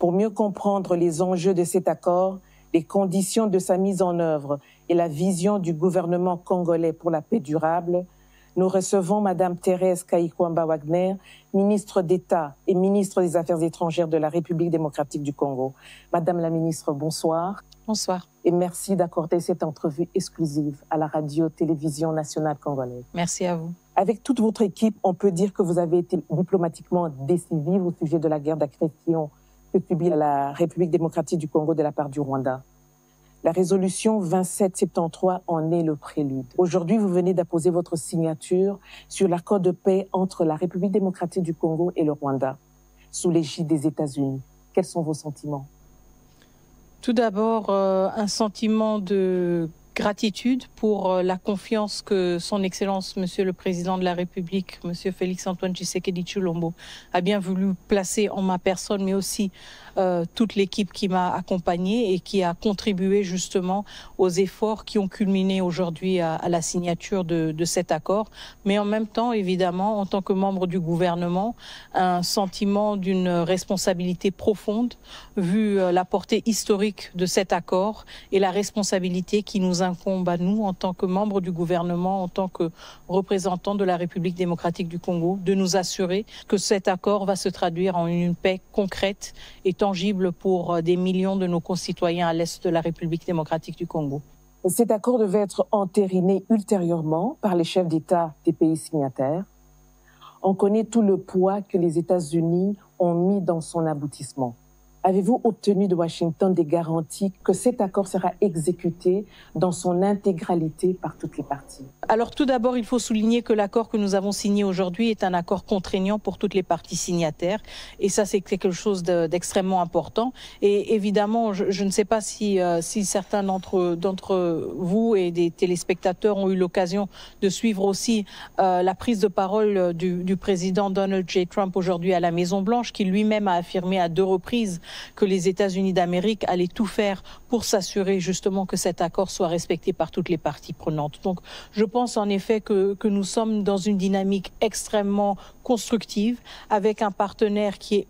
Pour mieux comprendre les enjeux de cet accord, les conditions de sa mise en œuvre et la vision du gouvernement congolais pour la paix durable, nous recevons Madame Thérèse Kayikwamba-Wagner, ministre d'État et ministre des Affaires étrangères de la République démocratique du Congo. Madame la ministre, bonsoir. Bonsoir. Et merci d'accorder cette entrevue exclusive à la radio-télévision nationale congolaise. Merci à vous. Avec toute votre équipe, on peut dire que vous avez été diplomatiquement décisive au sujet de la guerre d'agression que subit la République démocratique du Congo de la part du Rwanda. La résolution 2773 en est le prélude. Aujourd'hui, vous venez d'apposer votre signature sur l'accord de paix entre la République démocratique du Congo et le Rwanda, sous l'égide des États-Unis. Quels sont vos sentiments? Tout d'abord, un sentiment de gratitude pour la confiance que son Excellence, Monsieur le Président de la République, Monsieur Félix-Antoine Tshisekedi Tshilombo, a bien voulu placer en ma personne, mais aussi toute l'équipe qui m'a accompagnée et qui a contribué justement aux efforts qui ont culminé aujourd'hui à la signature de cet accord. Mais en même temps, évidemment, en tant que membre du gouvernement, un sentiment d'une responsabilité profonde, vu la portée historique de cet accord et la responsabilité qui nous incombe à nous en tant que membres du gouvernement, en tant que représentants de la République démocratique du Congo, de nous assurer que cet accord va se traduire en une paix concrète et tangible pour des millions de nos concitoyens à l'est de la République démocratique du Congo. Cet accord devait être entériné ultérieurement par les chefs d'État des pays signataires. On connaît tout le poids que les États-Unis ont mis dans son aboutissement. Avez-vous obtenu de Washington des garanties que cet accord sera exécuté dans son intégralité par toutes les parties? Alors tout d'abord, il faut souligner que l'accord que nous avons signé aujourd'hui est un accord contraignant pour toutes les parties signataires. Et ça, c'est quelque chose d'extrêmement important. Et évidemment, je ne sais pas si certains d'entre vous et des téléspectateurs ont eu l'occasion de suivre aussi la prise de parole du président Donald J. Trump aujourd'hui à la Maison-Blanche, qui lui-même a affirmé à 2 reprises que les États-Unis d'Amérique allaient tout faire pour s'assurer justement que cet accord soit respecté par toutes les parties prenantes. Donc je pense en effet que nous sommes dans une dynamique extrêmement constructive avec un partenaire qui est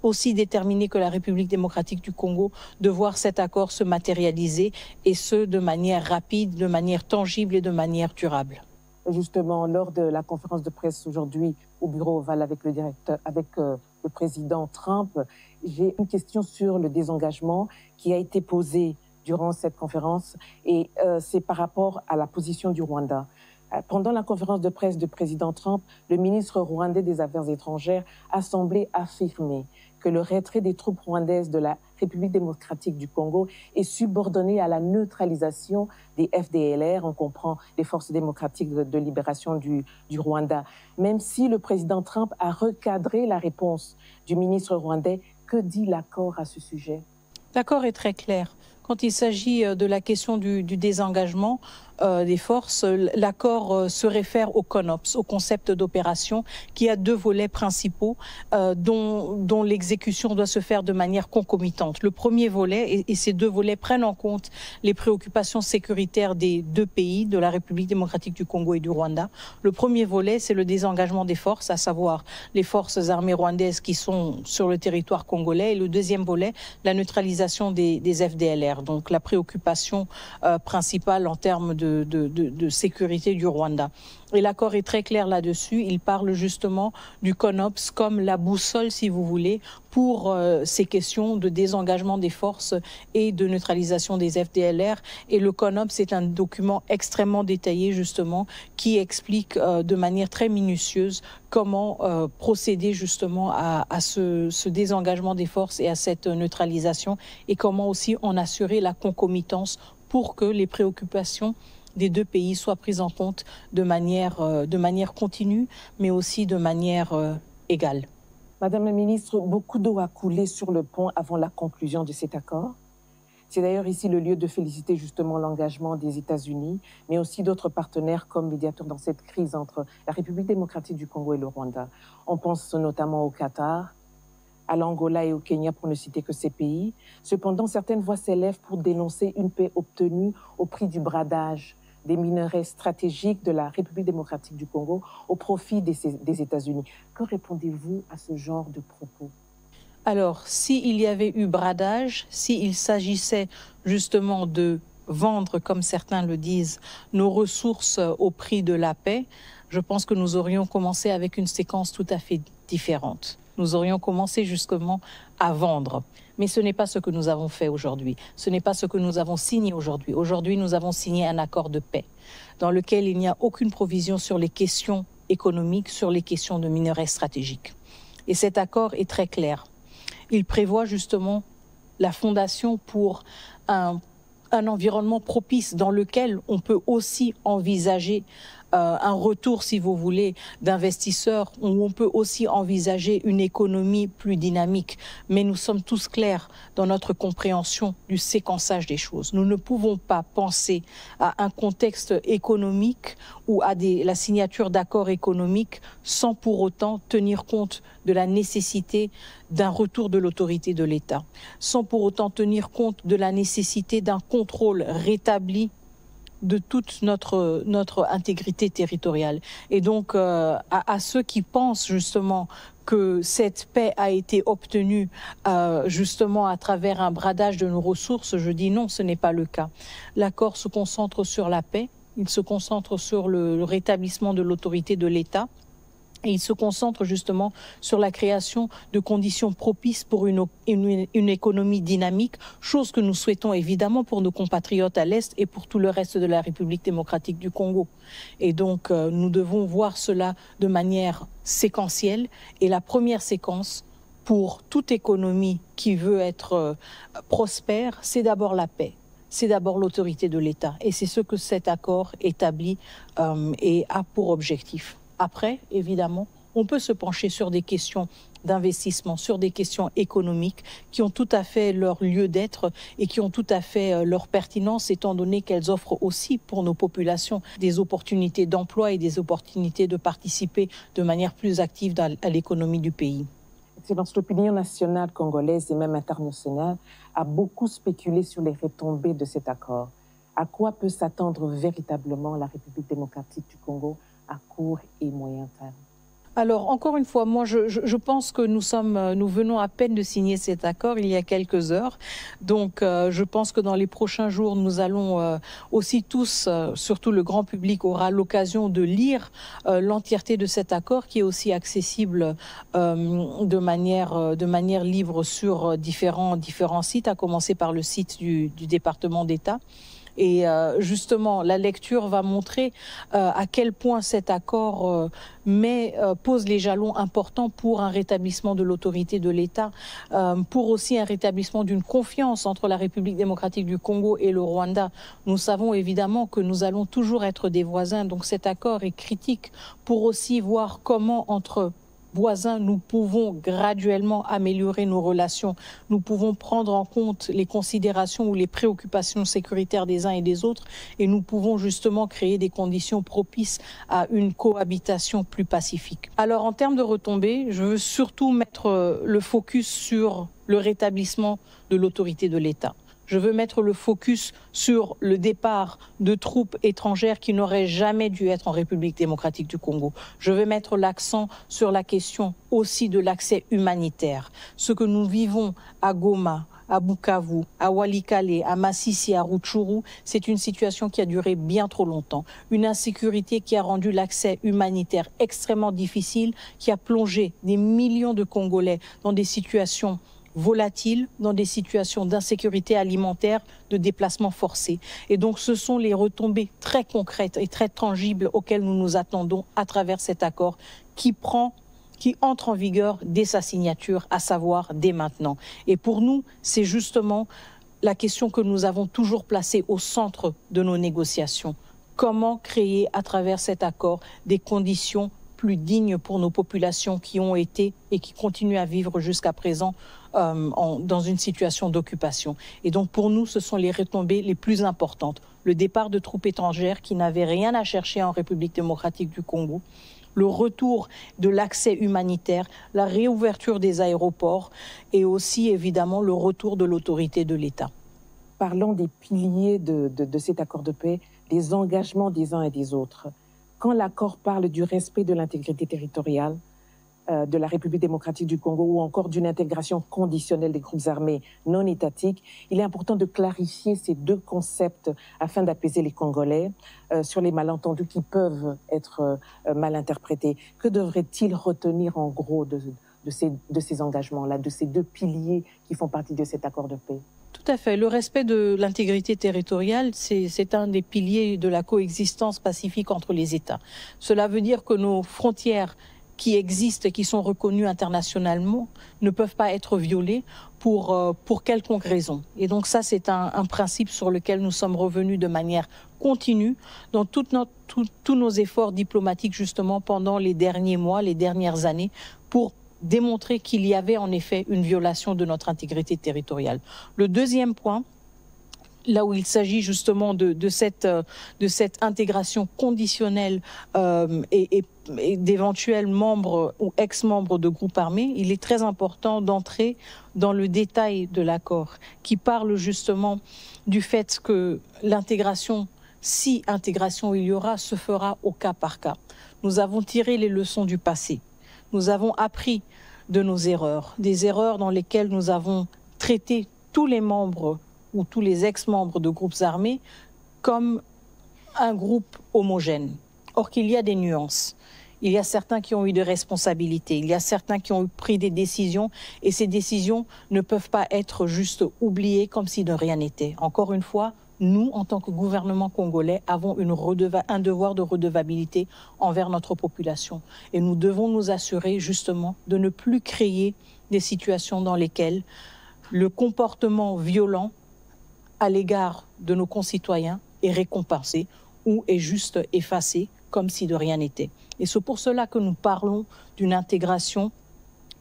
aussi déterminé que la République démocratique du Congo de voir cet accord se matérialiser et ce de manière rapide, de manière tangible et de manière durable. Justement, lors de la conférence de presse aujourd'hui au bureau Oval avec le président Trump, j'ai une question sur le désengagement qui a été posée durant cette conférence et c'est par rapport à la position du Rwanda. Pendant la conférence de presse du président Trump, le ministre rwandais des Affaires étrangères a semblé affirmer que le retrait des troupes rwandaises de la République démocratique du Congo est subordonné à la neutralisation des FDLR, on comprend les forces démocratiques de libération du Rwanda. Même si le président Trump a recadré la réponse du ministre rwandais, que dit l'accord à ce sujet? L'accord est très clair. Quand il s'agit de la question du désengagement des forces, l'accord se réfère au CONOPS, au concept d'opération, qui a 2 volets principaux dont l'exécution doit se faire de manière concomitante. Le premier volet, et ces 2 volets prennent en compte les préoccupations sécuritaires des 2 pays, de la République démocratique du Congo et du Rwanda. Le premier volet, c'est le désengagement des forces, à savoir les forces armées rwandaises qui sont sur le territoire congolais. Et le deuxième volet, la neutralisation des FDLR. Donc la préoccupation principale en termes de sécurité du Rwanda. Et l'accord est très clair là-dessus. Il parle justement du CONOPS comme la boussole, si vous voulez, pour ces questions de désengagement des forces et de neutralisation des FDLR. Et le CONOPS est un document extrêmement détaillé, justement, qui explique de manière très minutieuse comment procéder justement à ce désengagement des forces et à cette neutralisation et comment aussi en assurer la concomitance pour que les préoccupations des 2 pays soient prises en compte de manière continue, mais aussi de manière égale. Madame la ministre, beaucoup d'eau a coulé sur le pont avant la conclusion de cet accord. C'est d'ailleurs ici le lieu de féliciter justement l'engagement des États-Unis, mais aussi d'autres partenaires comme médiateurs dans cette crise entre la République démocratique du Congo et le Rwanda. On pense notamment au Qatar, à l'Angola et au Kenya, pour ne citer que ces pays. Cependant, certaines voix s'élèvent pour dénoncer une paix obtenue au prix du bradage des minerais stratégiques de la République démocratique du Congo au profit des États-Unis. Que répondez-vous à ce genre de propos? Alors, s'il y avait eu bradage, s'il s'agissait justement de vendre, comme certains le disent, nos ressources au prix de la paix, je pense que nous aurions commencé avec une séquence tout à fait différente. Nous aurions commencé justement à vendre. Mais ce n'est pas ce que nous avons fait aujourd'hui. Ce n'est pas ce que nous avons signé aujourd'hui. Aujourd'hui, nous avons signé un accord de paix dans lequel il n'y a aucune provision sur les questions économiques, sur les questions de minerais stratégiques. Et cet accord est très clair. Il prévoit justement la fondation pour un environnement propice dans lequel on peut aussi envisager un retour, si vous voulez, d'investisseurs, où on peut aussi envisager une économie plus dynamique. Mais nous sommes tous clairs dans notre compréhension du séquençage des choses. Nous ne pouvons pas penser à un contexte économique ou à la signature d'accords économiques sans pour autant tenir compte de la nécessité d'un retour de l'autorité de l'État, sans pour autant tenir compte de la nécessité d'un contrôle rétabli de toute notre intégrité territoriale. Et donc, à ceux qui pensent justement que cette paix a été obtenue justement à travers un bradage de nos ressources, je dis non, ce n'est pas le cas. L'accord se concentre sur la paix, il se concentre sur le rétablissement de l'autorité de l'État. Et il se concentre justement sur la création de conditions propices pour une économie dynamique, chose que nous souhaitons évidemment pour nos compatriotes à l'Est et pour tout le reste de la République démocratique du Congo. Et donc, nous devons voir cela de manière séquentielle. Et la première séquence, pour toute économie qui veut être prospère, c'est d'abord la paix. C'est d'abord l'autorité de l'État. Et c'est ce que cet accord établit et a pour objectif. Après, évidemment, on peut se pencher sur des questions d'investissement, sur des questions économiques qui ont tout à fait leur lieu d'être et qui ont tout à fait leur pertinence, étant donné qu'elles offrent aussi pour nos populations des opportunités d'emploi et des opportunités de participer de manière plus active à l'économie du pays. Excellence, l'opinion nationale congolaise et même internationale a beaucoup spéculé sur les retombées de cet accord. À quoi peut s'attendre véritablement la République démocratique du Congo à court et moyen terme? Alors, encore une fois, moi, je pense que nous venons à peine de signer cet accord il y a quelques heures. Donc, je pense que dans les prochains jours, nous allons aussi tous, surtout le grand public, aura l'occasion de lire l'entièreté de cet accord qui est aussi accessible de manière libre sur différents sites, à commencer par le site du département d'État. Et justement, la lecture va montrer à quel point cet accord pose les jalons importants pour un rétablissement de l'autorité de l'État, pour aussi un rétablissement d'une confiance entre la République démocratique du Congo et le Rwanda. Nous savons évidemment que nous allons toujours être des voisins, donc cet accord est critique pour aussi voir comment entre voisins, nous pouvons graduellement améliorer nos relations. Nous pouvons prendre en compte les considérations ou les préoccupations sécuritaires des uns et des autres et nous pouvons justement créer des conditions propices à une cohabitation plus pacifique. Alors en termes de retombées, je veux surtout mettre le focus sur le rétablissement de l'autorité de l'État. Je veux mettre le focus sur le départ de troupes étrangères qui n'auraient jamais dû être en République démocratique du Congo. Je veux mettre l'accent sur la question aussi de l'accès humanitaire. Ce que nous vivons à Goma, à Bukavu, à Walikale, à Masisi, à Rutshuru, c'est une situation qui a duré bien trop longtemps. Une insécurité qui a rendu l'accès humanitaire extrêmement difficile, qui a plongé des millions de Congolais dans des situations volatiles, dans des situations d'insécurité alimentaire, de déplacement forcé. Et donc ce sont les retombées très concrètes et très tangibles auxquelles nous nous attendons à travers cet accord qui entre en vigueur dès sa signature, à savoir dès maintenant. Et pour nous, c'est justement la question que nous avons toujours placée au centre de nos négociations. Comment créer à travers cet accord des conditions plus dignes pour nos populations qui ont été et qui continuent à vivre jusqu'à présent dans une situation d'occupation. Et donc pour nous, ce sont les retombées les plus importantes. Le départ de troupes étrangères qui n'avaient rien à chercher en République démocratique du Congo, le retour de l'accès humanitaire, la réouverture des aéroports et aussi évidemment le retour de l'autorité de l'État. Parlons des piliers de cet accord de paix, des engagements des uns et des autres. Quand l'accord parle du respect de l'intégrité territoriale, de la République démocratique du Congo ou encore d'une intégration conditionnelle des groupes armés non étatiques, il est important de clarifier ces deux concepts afin d'apaiser les Congolais sur les malentendus qui peuvent être mal interprétés. Que devrait-il retenir en gros de ces engagements-là, de ces deux piliers qui font partie de cet accord de paix? Tout à fait. Le respect de l'intégrité territoriale, c'est un des piliers de la coexistence pacifique entre les États. Cela veut dire que nos frontières qui existent et qui sont reconnues internationalement ne peuvent pas être violées pour quelconque raison. Et donc ça, c'est un principe sur lequel nous sommes revenus de manière continue dans tous nos efforts diplomatiques justement pendant les derniers mois, les dernières années, pour démontrer qu'il y avait en effet une violation de notre intégrité territoriale. Le deuxième point, là où il s'agit justement de cette intégration conditionnelle et d'éventuels membres ou ex-membres de groupes armés, il est très important d'entrer dans le détail de l'accord qui parle justement du fait que l'intégration, si intégration il y aura, se fera au cas par cas. Nous avons tiré les leçons du passé. Nous avons appris de nos erreurs, des erreurs dans lesquelles nous avons traité tous les membres ou tous les ex-membres de groupes armés comme un groupe homogène. Or qu'il y a des nuances. Il y a certains qui ont eu des responsabilités, il y a certains qui ont pris des décisions et ces décisions ne peuvent pas être juste oubliées comme si de rien n'était. Encore une fois, nous, en tant que gouvernement congolais, avons un devoir de redevabilité envers notre population. Et nous devons nous assurer justement de ne plus créer des situations dans lesquelles le comportement violent à l'égard de nos concitoyens est récompensé ou est juste effacé comme si de rien n'était. Et c'est pour cela que nous parlons d'une intégration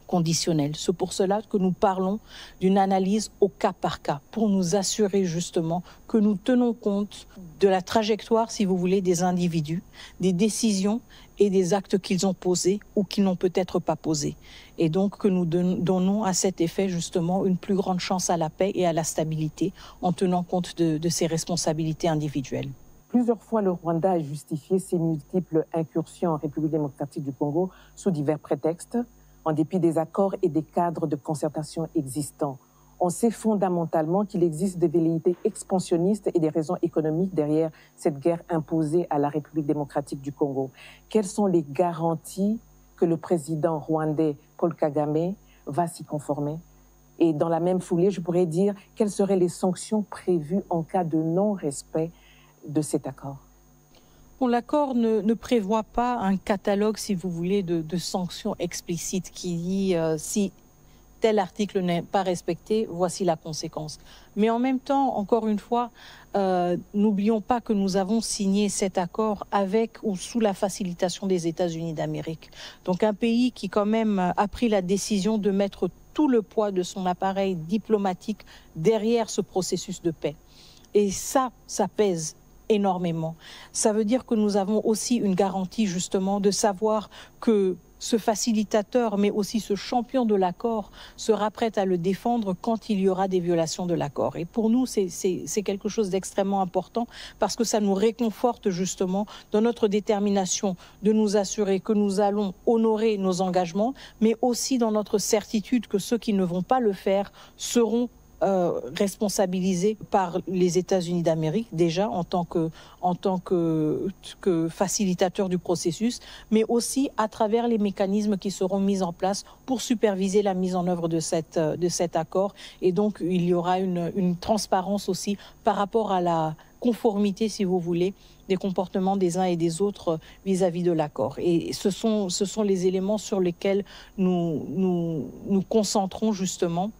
conditionnelle. C'est pour cela que nous parlons d'une analyse au cas par cas, pour nous assurer justement que nous tenons compte de la trajectoire, si vous voulez, des individus, des décisions et des actes qu'ils ont posés ou qu'ils n'ont peut-être pas posés. Et donc que nous donnons à cet effet justement une plus grande chance à la paix et à la stabilité en tenant compte de ces responsabilités individuelles. Plusieurs fois, le Rwanda a justifié ses multiples incursions en République démocratique du Congo sous divers prétextes, en dépit des accords et des cadres de concertation existants. On sait fondamentalement qu'il existe des velléités expansionnistes et des raisons économiques derrière cette guerre imposée à la République démocratique du Congo. Quelles sont les garanties que le président rwandais Paul Kagame va s'y conformer? Et dans la même foulée, je pourrais dire, quelles seraient les sanctions prévues en cas de non-respect de cet accord? Bon, l'accord ne prévoit pas un catalogue, si vous voulez, de sanctions explicites qui dit si tel article n'est pas respecté, voici la conséquence. Mais en même temps, encore une fois, n'oublions pas que nous avons signé cet accord avec ou sous la facilitation des États-Unis d'Amérique. Donc un pays qui quand même a pris la décision de mettre tout le poids de son appareil diplomatique derrière ce processus de paix. Et ça pèse énormément. Ça veut dire que nous avons aussi une garantie justement de savoir que ce facilitateur, mais aussi ce champion de l'accord, sera prêt à le défendre quand il y aura des violations de l'accord. Et pour nous, c'est quelque chose d'extrêmement important parce que ça nous réconforte justement dans notre détermination de nous assurer que nous allons honorer nos engagements, mais aussi dans notre certitude que ceux qui ne vont pas le faire seront responsabilisés par les États-Unis d'Amérique, déjà en tant que facilitateur du processus, mais aussi à travers les mécanismes qui seront mis en place pour superviser la mise en œuvre de cet accord. Et donc, il y aura une transparence aussi par rapport à la conformité, si vous voulez, des comportements des uns et des autres vis-à-vis de l'accord. Et ce sont les éléments sur lesquels nous concentrons justement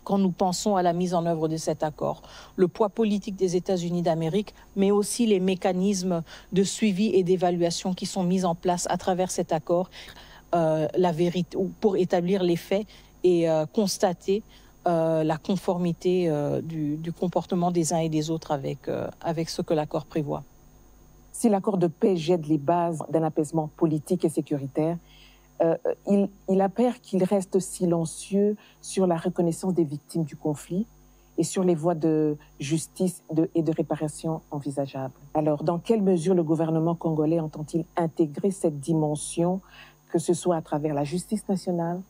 quand nous pensons à la mise en œuvre de cet accord. Le poids politique des États-Unis d'Amérique, mais aussi les mécanismes de suivi et d'évaluation qui sont mis en place à travers cet accord, la vérité, pour établir les faits et constater la conformité du comportement des uns et des autres avec ce que l'accord prévoit. Si l'accord de paix jette les bases d'un apaisement politique et sécuritaire, il apparaît qu'il reste silencieux sur la reconnaissance des victimes du conflit et sur les voies de justice et de réparation envisageables. Alors, dans quelle mesure le gouvernement congolais entend-il intégrer cette dimension que ce soit à travers la justice nationale,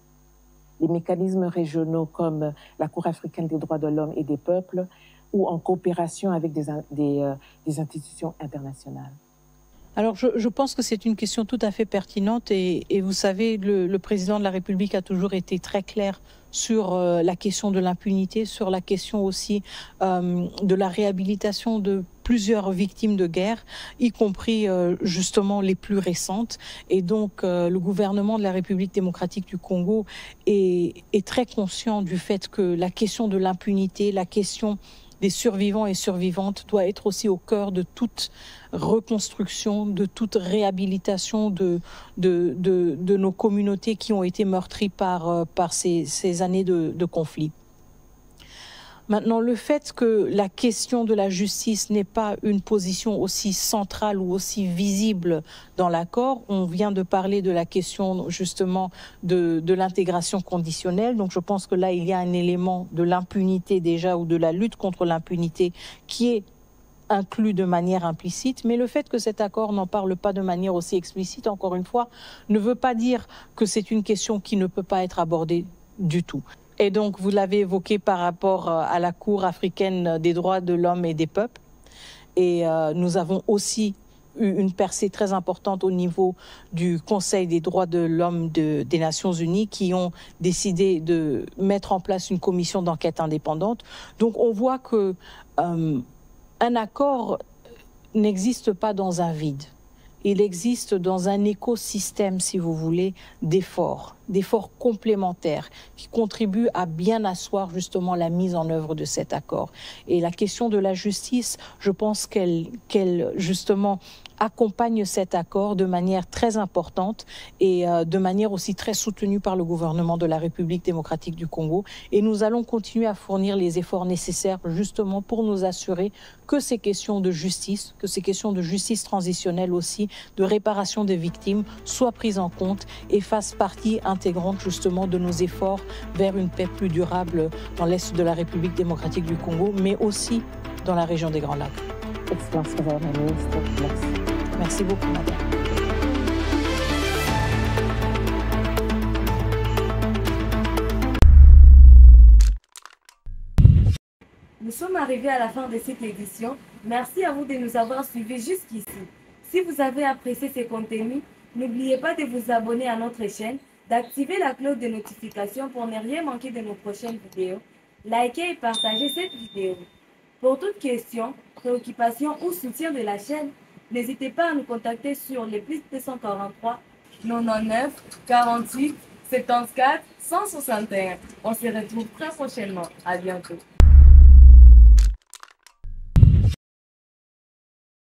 les mécanismes régionaux comme la Cour africaine des droits de l'homme et des peuples, ou en coopération avec des institutions internationales? Alors, je pense que c'est une question tout à fait pertinente et vous savez, le président de la République a toujours été très clair sur la question de l'impunité, sur la question aussi de la réhabilitation de plusieurs victimes de guerre, y compris justement les plus récentes. Et donc, le gouvernement de la République démocratique du Congo est très conscient du fait que la question de l'impunité, la question des survivants et survivantes doit être aussi au cœur de toute reconstruction, de toute réhabilitation de nos communautés qui ont été meurtries par ces années de conflit. Maintenant, le fait que la question de la justice n'ait pas une position aussi centrale ou aussi visible dans l'accord, on vient de parler de la question justement de l'intégration conditionnelle. Donc je pense que là, il y a un élément de l'impunité déjà ou de la lutte contre l'impunité qui est inclus de manière implicite, mais le fait que cet accord n'en parle pas de manière aussi explicite, encore une fois, ne veut pas dire que c'est une question qui ne peut pas être abordée du tout. Et donc, vous l'avez évoqué par rapport à la Cour africaine des droits de l'homme et des peuples. Et nous avons aussi eu une percée très importante au niveau du Conseil des droits de l'homme des Nations Unies qui ont décidé de mettre en place une commission d'enquête indépendante. Donc, on voit que un accord n'existe pas dans un vide. Il existe dans un écosystème, si vous voulez, d'efforts complémentaires qui contribuent à bien asseoir justement la mise en œuvre de cet accord. Et la question de la justice, je pense qu'elle justement accompagne cet accord de manière très importante et de manière aussi très soutenue par le gouvernement de la République démocratique du Congo. Et nous allons continuer à fournir les efforts nécessaires justement pour nous assurer que ces questions de justice, que ces questions de justice transitionnelle aussi, de réparation des victimes, soient prises en compte et fassent partie intégrante justement de nos efforts vers une paix plus durable dans l'Est de la République démocratique du Congo, mais aussi dans la région des Grands Lacs. Excellence, Madame la Ministre. Merci. Merci beaucoup, Madame. Nous sommes arrivés à la fin de cette édition. Merci à vous de nous avoir suivis jusqu'ici. Si vous avez apprécié ces contenus, n'oubliez pas de vous abonner à notre chaîne, d'activer la cloche de notification pour ne rien manquer de nos prochaines vidéos. Likez et partagez cette vidéo. Pour toute question, préoccupation ou soutien de la chaîne, n'hésitez pas à nous contacter sur les +243 99 48 74 161. On se retrouve très prochainement. À bientôt.